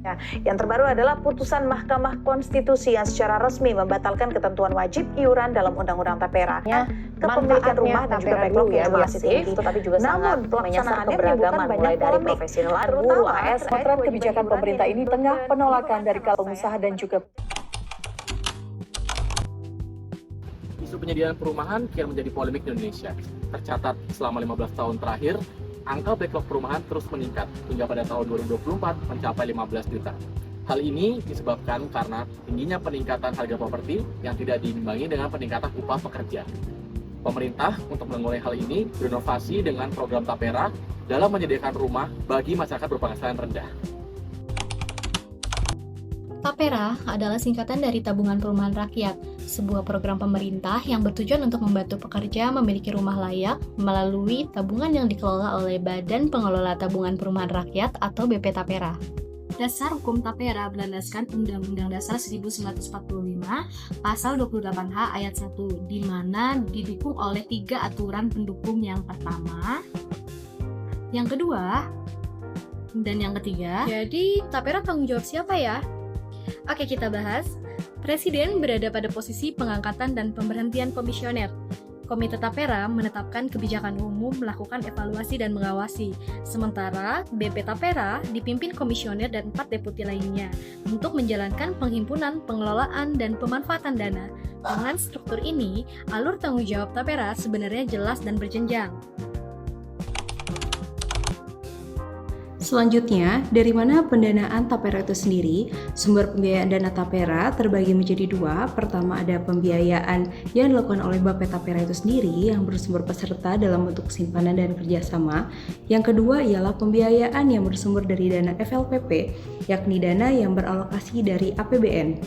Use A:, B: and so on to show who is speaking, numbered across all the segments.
A: Ya, yang terbaru adalah putusan Mahkamah Konstitusi yang secara resmi membatalkan ketentuan wajib iuran dalam Undang-Undang Tapera. Kepemilikan rumah dan juga backlog yang masih tinggi,
B: tetapi juga
A: namun pelaksanaannya menimbulkan banyak
B: dari
A: polemik.
B: profesional, guru, AS,
C: Potret kebijakan pemerintah ini tengah penolakan dari kalangan pengusaha dan juga
D: Isu penyediaan perumahan kian menjadi polemik di Indonesia. Tercatat selama 15 tahun terakhir, angka backlog perumahan terus meningkat hingga pada tahun 2024 mencapai 15 juta. Hal ini disebabkan karena tingginya peningkatan harga properti yang tidak diimbangi dengan peningkatan upah pekerja. Pemerintah untuk mengurai hal ini berinovasi dengan program Tapera dalam menyediakan rumah bagi masyarakat berpenghasilan rendah.
E: Tapera adalah singkatan dari Tabungan Perumahan Rakyat, sebuah program pemerintah yang bertujuan untuk membantu pekerja memiliki rumah layak melalui tabungan yang dikelola oleh Badan Pengelola Tabungan Perumahan Rakyat atau BP Tapera. Dasar hukum Tapera berlandaskan Undang-Undang Dasar 1945, Pasal 28H ayat 1, di mana didukung oleh 3 aturan pendukung yang pertama, yang kedua, dan yang ketiga. Jadi, Tapera tanggung jawab siapa ya? Oke, kita bahas. Presiden berada pada posisi pengangkatan dan pemberhentian komisioner. Komite Tapera menetapkan kebijakan umum, melakukan evaluasi dan mengawasi. Sementara BP Tapera dipimpin komisioner dan 4 deputi lainnya untuk menjalankan penghimpunan, pengelolaan, dan pemanfaatan dana. Dengan struktur ini, alur tanggung jawab Tapera sebenarnya jelas dan berjenjang.
F: Selanjutnya, dari mana pendanaan Tapera itu sendiri? Sumber pembiayaan dana Tapera terbagi menjadi 2. Pertama ada pembiayaan yang dilakukan oleh BP Tapera itu sendiri yang bersumber peserta dalam bentuk simpanan dan kerjasama. Yang kedua ialah pembiayaan yang bersumber dari dana FLPP, yakni dana yang beralokasi dari APBN.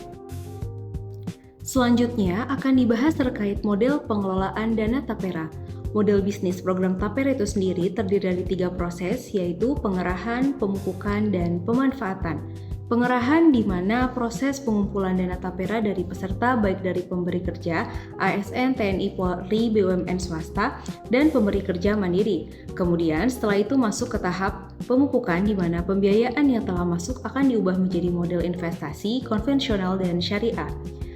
F: Selanjutnya akan dibahas terkait model pengelolaan dana Tapera. Model bisnis program Tapera itu sendiri terdiri dari 3 proses, yaitu pengerahan, pemupukan, dan pemanfaatan. Pengerahan di mana proses pengumpulan dana Tapera dari peserta baik dari pemberi kerja, ASN, TNI, Polri, BUMN swasta, dan pemberi kerja mandiri. Kemudian setelah itu masuk ke tahap pemupukan di mana pembiayaan yang telah masuk akan diubah menjadi model investasi, konvensional, dan syariah.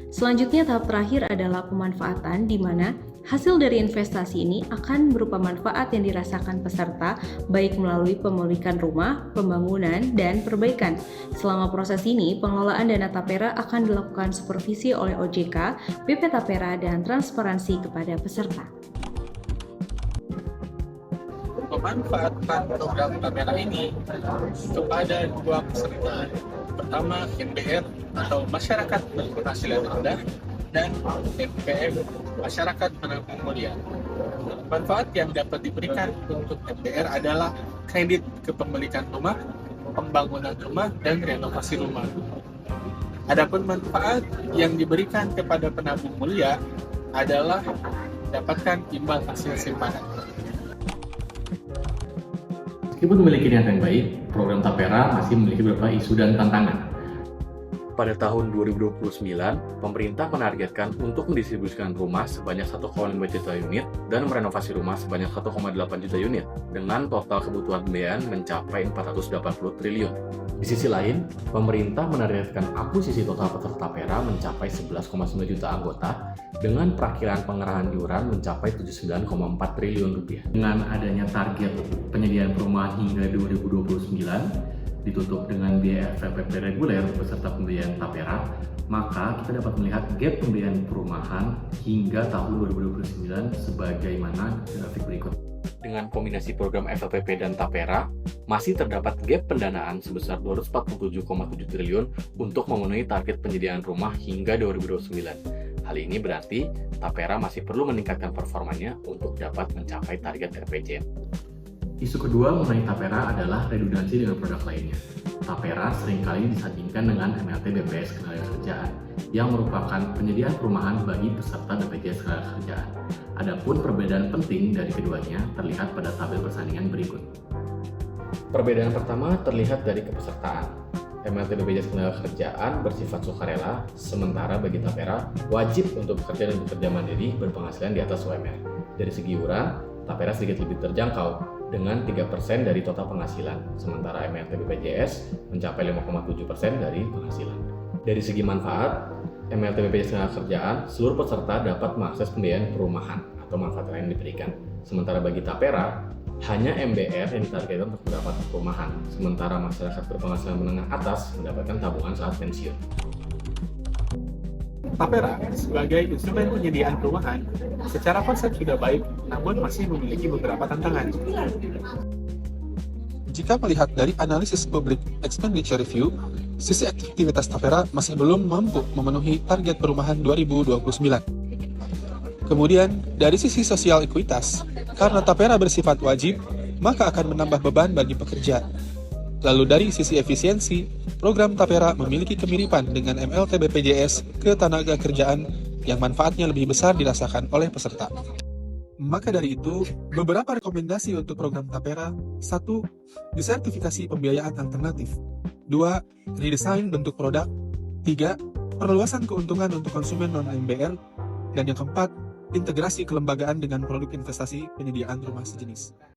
F: Selanjutnya tahap terakhir adalah pemanfaatan di mana hasil dari investasi ini akan berupa manfaat yang dirasakan peserta baik melalui pemilikan rumah, pembangunan, dan perbaikan. Selama proses ini, pengelolaan dana Tapera akan dilakukan supervisi oleh OJK, BP Tapera, dan transparansi kepada peserta.
D: Pemanfaatan program Tapera ini kepada 2 peserta. Pertama, MBR atau masyarakat berpenghasilan rendah, dan MPM, masyarakat menabung mulia. Manfaat yang dapat diberikan untuk MPR adalah kredit kepemilikan rumah, pembangunan rumah, dan renovasi rumah. Adapun manfaat yang diberikan kepada penabung mulia adalah mendapatkan imbal hasil simpanan.
G: Meskipun memiliki niat yang baik, program Tapera masih memiliki beberapa isu dan tantangan. Pada tahun 2029, pemerintah menargetkan untuk mendistribusikan rumah sebanyak 1,5 juta unit dan merenovasi rumah sebanyak 1,8 juta unit dengan total kebutuhan pembiayaan mencapai 480 triliun. Di sisi lain, pemerintah menargetkan akuisisi total peserta Tapera mencapai 11,9 juta anggota dengan perakhiran pengerahan iuran mencapai 79,4 triliun rupiah. Dengan adanya target penyediaan perumahan hingga 2029, ditutup dengan biaya FLPP reguler beserta pembiayaan Tapera, maka kita dapat melihat gap pembiayaan perumahan hingga tahun 2029 sebagaimana grafik berikut. Dengan kombinasi program FLPP dan Tapera, masih terdapat gap pendanaan sebesar 247,7 triliun untuk memenuhi target penyediaan rumah hingga 2029. Hal ini berarti Tapera masih perlu meningkatkan performanya untuk dapat mencapai target RPJM. Isu kedua mengenai Tapera adalah redundansi dengan produk lainnya. Tapera seringkali disandingkan dengan MLT BPJS Ketenagakerjaan yang merupakan penyediaan perumahan bagi peserta BPJS Ketenagakerjaan. Adapun perbedaan penting dari keduanya terlihat pada tabel persandingan berikut. Perbedaan pertama terlihat dari kepesertaan. MLT BPJS Ketenagakerjaan bersifat sukarela, sementara bagi Tapera wajib untuk bekerja dan bekerja mandiri berpenghasilan di atas UMR. Dari segi iuran, Tapera sedikit lebih terjangkau, dengan 3% dari total penghasilan, sementara MLT BPJS mencapai 5,7% dari penghasilan. Dari segi manfaat, MLT BPJS Tenagakerjaan, seluruh peserta dapat mengakses pembiayaan perumahan atau manfaat lain diberikan. Sementara bagi Tapera, hanya MBR yang ditargetkan untuk mendapatkan perumahan, sementara masyarakat berpenghasilan menengah atas mendapatkan tabungan saat pensiun.
D: Tapera sebagai instrumen penyediaan perumahan secara konsep sudah baik, namun masih memiliki beberapa tantangan. Jika melihat dari analisis Public Expenditure Review, sisi aktivitas Tapera masih belum mampu memenuhi target perumahan 2029. Kemudian, dari sisi sosial ekuitas, karena Tapera bersifat wajib, maka akan menambah beban bagi pekerja. Lalu dari sisi efisiensi, program Tapera memiliki kemiripan dengan MLT BPJS Ketenagakerjaan yang manfaatnya lebih besar dirasakan oleh peserta. Maka dari itu, beberapa rekomendasi untuk program Tapera: 1. Disertifikasi pembiayaan alternatif. 2. Redesain bentuk produk. 3. Perluasan keuntungan untuk konsumen non-MBR. Dan yang keempat, integrasi kelembagaan dengan produk investasi penyediaan rumah sejenis.